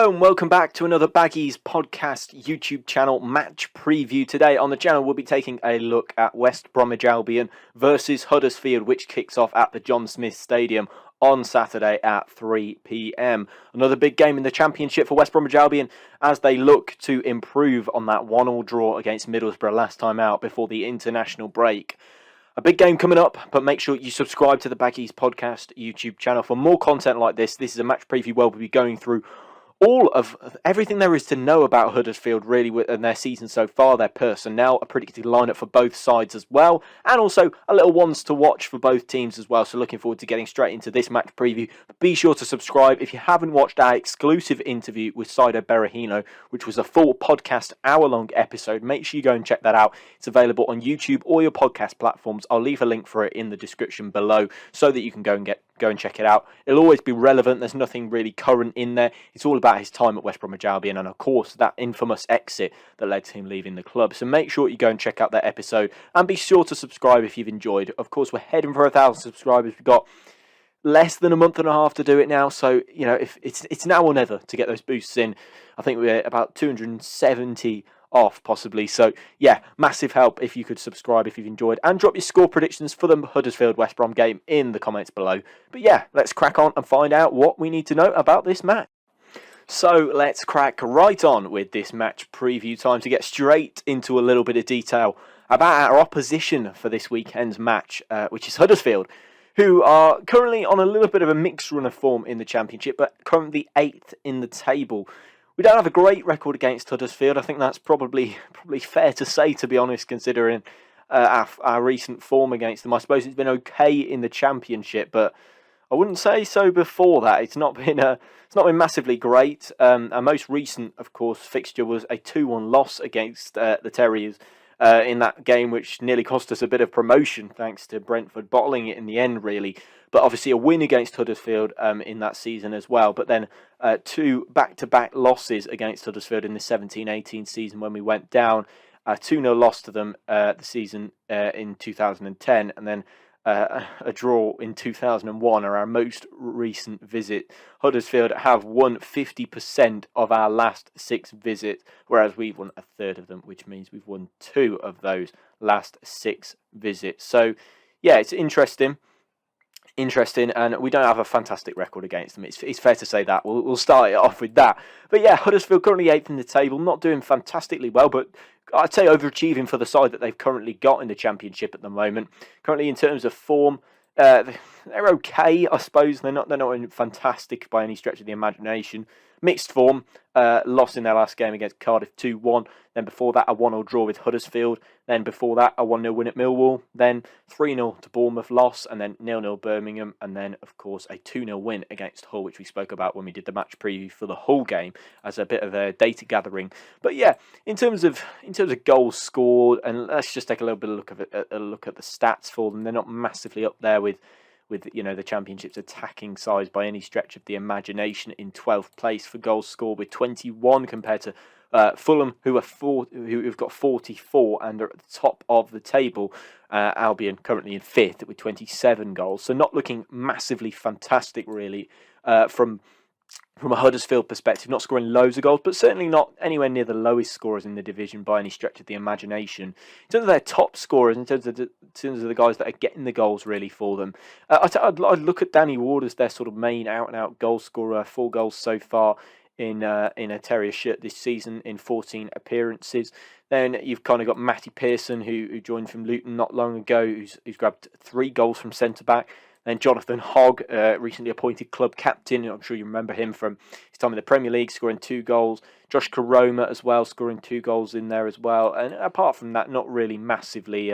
Hello and welcome back to another Baggies Podcast YouTube channel match preview. Today on the channel we'll be taking a look at West Bromwich Albion versus Huddersfield, which kicks off at the John Smith Stadium on Saturday at 3 p.m. Another big game in the Championship for West Bromwich Albion as they look to improve on that 1-1 draw against Middlesbrough last time out before the international break. A big game coming up, but make sure you subscribe to the Baggies Podcast YouTube channel for more content like this. This is a match preview where we'll be going through all of everything there is to know about Huddersfield, really, and their season so far, their personnel, a predicted lineup for both sides as well, and also a little ones to watch for both teams as well. So looking forward to getting straight into this match preview. Be sure to subscribe if you haven't watched our exclusive interview with Saido Berahino, which was a full podcast hour-long episode. Make sure you go and check that out. It's available on YouTube or your podcast platforms. I'll leave a link for it in the description below so that you can go and check it out. It'll always be relevant. There's nothing really current in there. It's all about his time at West Bromwich Albion and, of course, that infamous exit that led to him leaving the club. So make sure you go and check out that episode and be sure to subscribe if you've enjoyed. Of course, we're heading for 1,000 subscribers. We've got less than a month and a half to do it now. So, you know, if it's now or never to get those boosts in. I think we're about 270 off possibly. So yeah, massive help if you could subscribe if you've enjoyed, and drop your score predictions for the Huddersfield West Brom game in the comments below. But yeah, let's crack on and find out what we need to know about this match. So let's crack right on with this match preview time to get straight into a little bit of detail about our opposition for this weekend's match, which is Huddersfield, who are currently on a little bit of a mixed run of form in the Championship, but currently 8th in the table. We don't have a great record against Huddersfield. I think that's probably fair to say, to be honest, considering our recent form against them. I suppose it's been okay in the Championship, but I wouldn't say so before that. It's not been massively great. Our most recent, of course, fixture was a 2-1 loss against the Terriers in that game, which nearly cost us a bit of promotion, thanks to Brentford bottling it in the end, really. But obviously a win against Huddersfield in that season as well. But then 2 back-to-back losses against Huddersfield in the 17-18 season when we went down. A 2-0 loss to them the season in 2010, and then a draw in 2001 are our most recent visit. Huddersfield have won 50% of our last 6 visits, whereas we've won a third of them, which means we've won 2 of those last 6 visits. So yeah, it's interesting, and we don't have a fantastic record against them. It's fair to say that. We'll start it off with that. But yeah, Huddersfield currently 8th in the table, not doing fantastically well, but I'd say overachieving for the side that they've currently got in the Championship at the moment. Currently, in terms of form, they're okay, I suppose. They're not fantastic by any stretch of the imagination. Mixed form, loss in their last game against Cardiff 2-1. Then before that, a 1-0 draw with Huddersfield. Then before that, a 1-0 win at Millwall. Then 3-0 to Bournemouth loss, and then 0-0 Birmingham. And then, of course, a 2-0 win against Hull, which we spoke about when we did the match preview for the Hull game as a bit of a data gathering. But yeah, in terms of goals scored, and let's just take a little bit of a look at the stats for them. They're not massively up there with the Championship's attacking size by any stretch of the imagination. In 12th place for goals scored with 21 compared to Fulham, who've got 44 and are at the top of the table. Albion currently in 5th with 27 goals, so not looking massively fantastic really from a Huddersfield perspective. Not scoring loads of goals, but certainly not anywhere near the lowest scorers in the division by any stretch of the imagination. In terms of their top scorers, in terms of the guys that are getting the goals really for them, I'd look at Danny Ward as their sort of main out-and-out goal scorer. 4 goals so far in a Terrier shirt this season in 14 appearances. Then you've kind of got Matty Pearson, who joined from Luton not long ago, who's grabbed 3 goals from centre-back. Then Jonathan Hogg, recently appointed club captain. I'm sure you remember him from his time in the Premier League, scoring 2 goals. Josh Karoma as well, scoring 2 goals in there as well. And apart from that, not really massively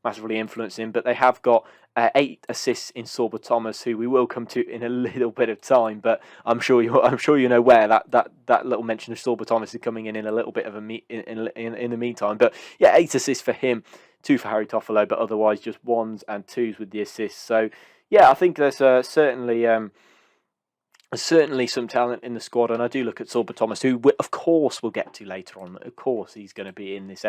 influencing. But they have got 8 assists in Sorba Thomas, who we will come to in a little bit of time. But I'm sure you know where that little mention of Sorba Thomas is coming in a little bit of in the meantime. But yeah, 8 assists for him, 2 for Harry Toffolo, but otherwise just 1s and 2s with the assists. So yeah, I think there's certainly some talent in the squad, and I do look at Sorba Thomas, who of course we'll get to later on. Of course, he's going to be in this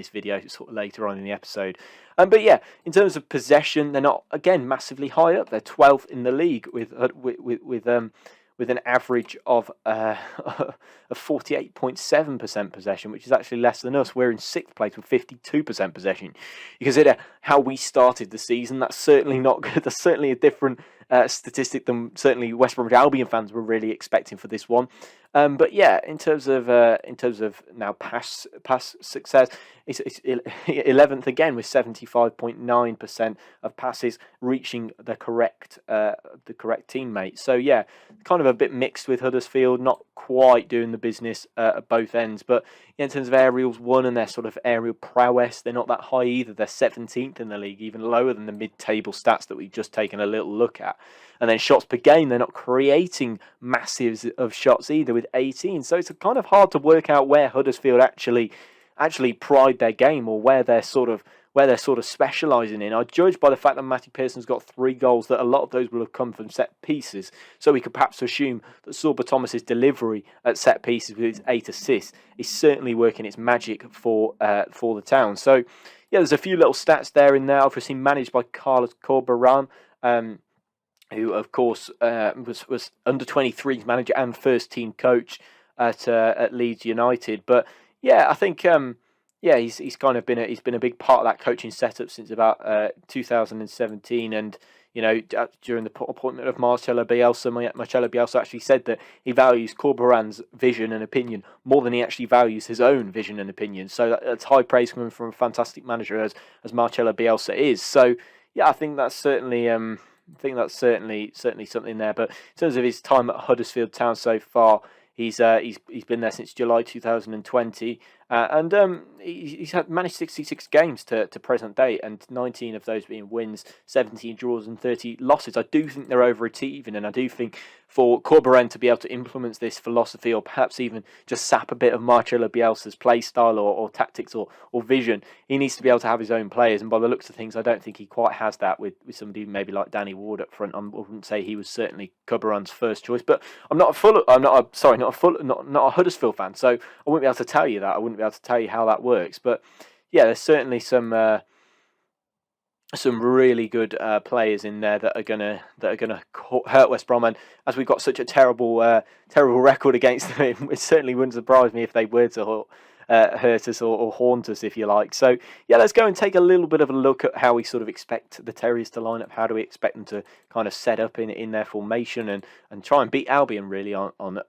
video sort of later on in the episode. But yeah, in terms of possession, they're not again massively high up. They're 12th in the league with with an average of 48.7% possession, which is actually less than us. We're in 6th place with 52% possession. You consider how we started the season, that's certainly not good. That's certainly a different statistic than certainly West Bromwich Albion fans were really expecting for this one. But yeah, in terms of now pass success, it's 11th again with 75.9% of passes reaching the correct teammate. So yeah, kind of a bit mixed with Huddersfield, not quite doing the business at both ends. But in terms of aerials won and their sort of aerial prowess, they're not that high either. They're 17th in the league, even lower than the mid-table stats that we've just taken a little look at. And then shots per game, they're not creating massives of shots either with 18. So it's kind of hard to work out where Huddersfield actually pride their game, or where they're sort of specialising in. I judge by the fact that Matty Pearson's got 3 goals, that a lot of those will have come from set pieces. So we could perhaps assume that Sorba Thomas's delivery at set pieces with his 8 assists is certainly working its magic for the Town. So yeah, there's a few little stats there in there. Obviously managed by Carlos Corberán, who of course was under 23s manager and first team coach at Leeds United. But yeah, I think he's kind of been a big part of that coaching setup since about 2017, and during the appointment of Marcelo Bielsa actually said that he values Corberán's vision and opinion more than he actually values his own vision and opinion. So that's high praise coming from a fantastic manager as Marcelo Bielsa is. So yeah, I think that's certainly something there. But in terms of his time at Huddersfield Town so far, he's been there since July 2020, and he's managed 66 games to present date, and 19 of those being wins, 17 draws and 30 losses. I do think they're overachieving, and I do think for Corberán to be able to implement this philosophy, or perhaps even just sap a bit of Marcelo Bielsa's play style or tactics or vision, he needs to be able to have his own players. And by the looks of things, I don't think he quite has that with somebody maybe like Danny Ward up front. I wouldn't say he was certainly Corberán's first choice, but I'm not a Huddersfield fan, so I wouldn't be able to tell you that. I wouldn't be able to tell you how that works. But yeah, there's certainly some really good players in there that are gonna hurt West Brom. And as we've got such a terrible record against them, it certainly wouldn't surprise me if they were to hurt us or haunt us, if you like. So yeah, let's go and take a little bit of a look at how we sort of expect the Terriers to line up. How do we expect them to kind of set up in their formation and try and beat Albion really on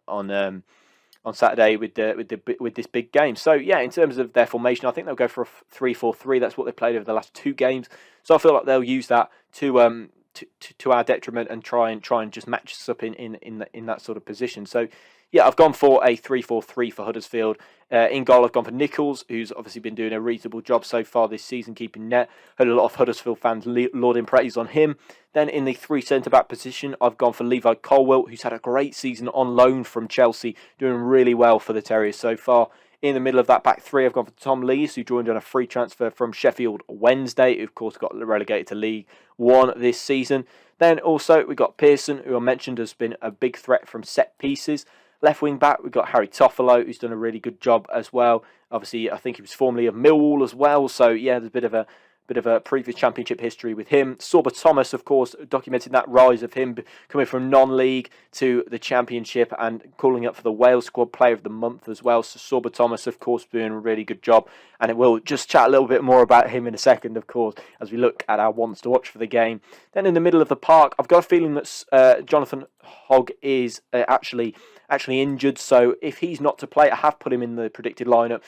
Saturday with this big game. So yeah, in terms of their formation, I think they'll go for a 3-4-3. That's what they played over the last 2 games. So I feel like they'll use that to our detriment and try and just match us up in that sort of position. So yeah, I've gone for a 3-4-3 for Huddersfield. In goal, I've gone for Nichols, who's obviously been doing a reasonable job so far this season, keeping net. Heard a lot of Huddersfield fans lauding praise on him. Then in the 3 centre-back position, I've gone for Levi Colwill, who's had a great season on loan from Chelsea, doing really well for the Terriers so far. In the middle of that back 3, I've gone for Tom Lees, who joined on a free transfer from Sheffield Wednesday, who of course got relegated to League 1 this season. Then also we've got Pearson, who I mentioned has been a big threat from set pieces. Left wing back, we've got Harry Toffolo, who's done a really good job as well. Obviously, I think he was formerly of Millwall as well. So yeah, there's a bit of a previous championship history with him. Sorba Thomas, of course, documented that rise of him coming from non-league to the championship and calling up for the Wales squad player of the month as well. So Sorba Thomas, of course, doing a really good job. And we'll just chat a little bit more about him in a second, of course, as we look at our wants to watch for the game. Then in the middle of the park, I've got a feeling that Jonathan Hogg is actually injured. So if he's not to play, I have put him in the predicted lineup.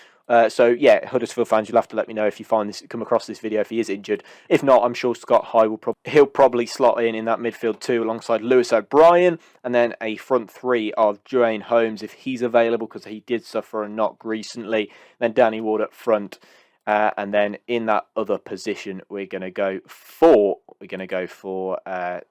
So yeah, Huddersfield fans, you'll have to let me know if you come across this video if he is injured. If not, I'm sure Scott High he'll probably slot in that midfield too, alongside Lewis O'Brien, and then a front 3 of Duane Holmes if he's available, because he did suffer a knock recently. Then Danny Ward up front. And then in that other position, we're going to go for I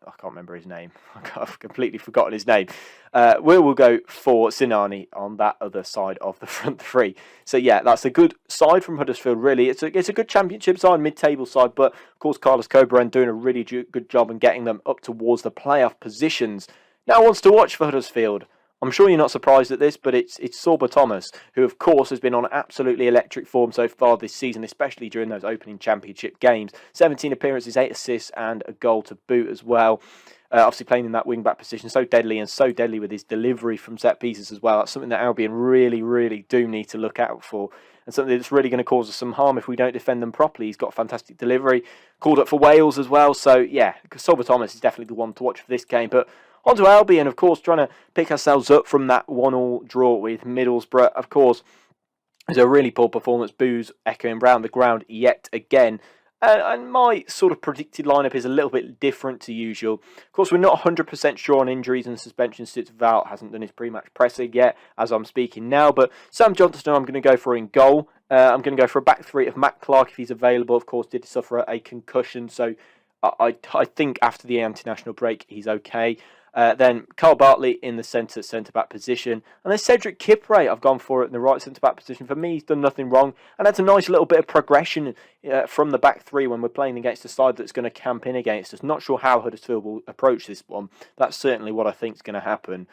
can't remember his name. I've completely forgotten his name. We will go for Sinani on that other side of the front 3. So yeah, that's a good side from Huddersfield, really. It's a good championship side, mid-table side, but of course Carlos Corberán doing a really good job and getting them up towards the playoff positions. Now wants to watch for Huddersfield. I'm sure you're not surprised at this, but it's Sorba Thomas, who of course has been on absolutely electric form so far this season, especially during those opening championship games. 17 appearances, 8 assists and a goal to boot as well. Obviously playing in that wing-back position, so deadly with his delivery from set pieces as well. That's something that Albion really, really do need to look out for, and something that's really going to cause us some harm if we don't defend them properly. He's got fantastic delivery, called up for Wales as well, so yeah, Sorba Thomas is definitely the one to watch for this game. But on to Albion, of course, trying to pick ourselves up from that 1-1 draw with Middlesbrough. Of course, it's a really poor performance, boos echoing round the ground yet again. And my sort of predicted lineup is a little bit different to usual. Of course, we're not 100% sure on injuries and suspensions since Val hasn't done his pre-match pressing yet, as I'm speaking now. But Sam Johnston, I'm going to go for in goal. I'm going to go for a back three of Matt Clark if he's available. Of course, did suffer a concussion, so I think after the international break, he's okay. Then Carl Bartley in the centre-back position. And then Cedric Kipre, I've gone for it in the right centre-back position. For me, he's done nothing wrong. And that's a nice little bit of progression from the back three when we're playing against a side that's going to camp in against us. Not sure how Huddersfield will approach this one. That's certainly what I think is going to happen.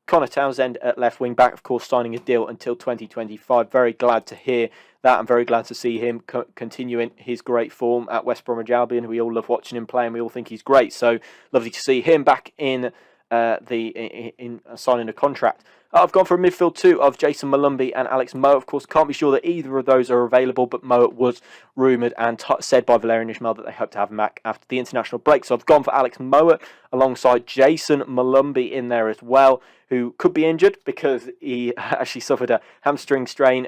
Connor Townsend at left wing back, of course, signing a deal until 2025. Very glad to hear that. I'm very glad to see him continuing his great form at West Bromwich Albion. We all love watching him play and we all think he's great. So lovely to see him back in signing a contract. I've gone for a midfield two of Jason Malumbi and Alex Mowatt. Of course, can't be sure that either of those are available, but Mowatt was rumoured and said by Valérien Ismaël that they hope to have him back after the international break. So I've gone for Alex Mowatt alongside Jason Malumbi in there as well, who could be injured because he actually suffered a hamstring strain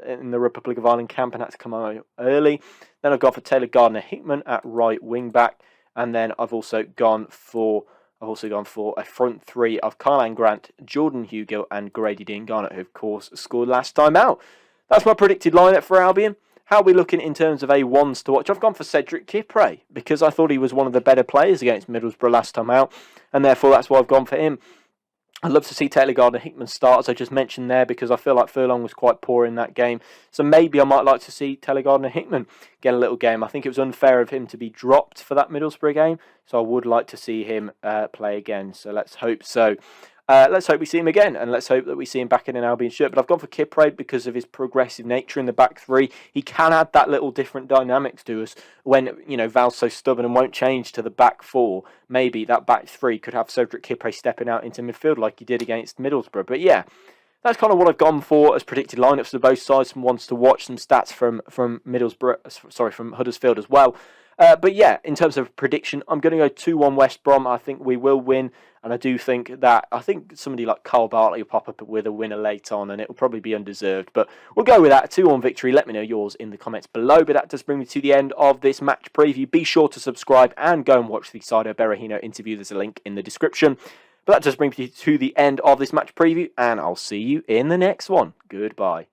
in the Republic of Ireland camp and had to come out early. Then I've gone for Taylor Gardner-Hickman at right wing back, and then I've also gone for a front three of Karlan Grant, Jordan Hugill and Grady Dean Garnett, who of course scored last time out. That's my predicted lineup for Albion. How are we looking in terms of A1s to watch? I've gone for Cedric Kipre because I thought he was one of the better players against Middlesbrough last time out, and therefore that's why I've gone for him. I'd love to see Taylor Gardner-Hickman start, as I just mentioned there, because I feel like Furlong was quite poor in that game. So maybe I might like to see Taylor Gardner-Hickman get a little game. I think it was unfair of him to be dropped for that Middlesbrough game, so I would like to see him play again. So let's hope so. Let's hope we see him again, and let's hope that we see him back in an Albion shirt. But I've gone for Kipre because of his progressive nature in the back three. He can add that little different dynamics to us when, Val's so stubborn and won't change to the back four. Maybe that back three could have Cedric Kipre stepping out into midfield like he did against Middlesbrough. But yeah, that's kind of what I've gone for as predicted lineups for both sides. Some ones to watch, some stats from Huddersfield as well. But yeah, in terms of prediction, I'm going to go 2-1 West Brom. I think we will win, and I think somebody like Carl Bartley will pop up with a winner late on, and it will probably be undeserved. But we'll go with that, 2-1 victory. Let me know yours in the comments below. But that does bring me to the end of this match preview. Be sure to subscribe and go and watch the Saido Berahino interview. There's a link in the description. But that just brings me to the end of this match preview, and I'll see you in the next one. Goodbye.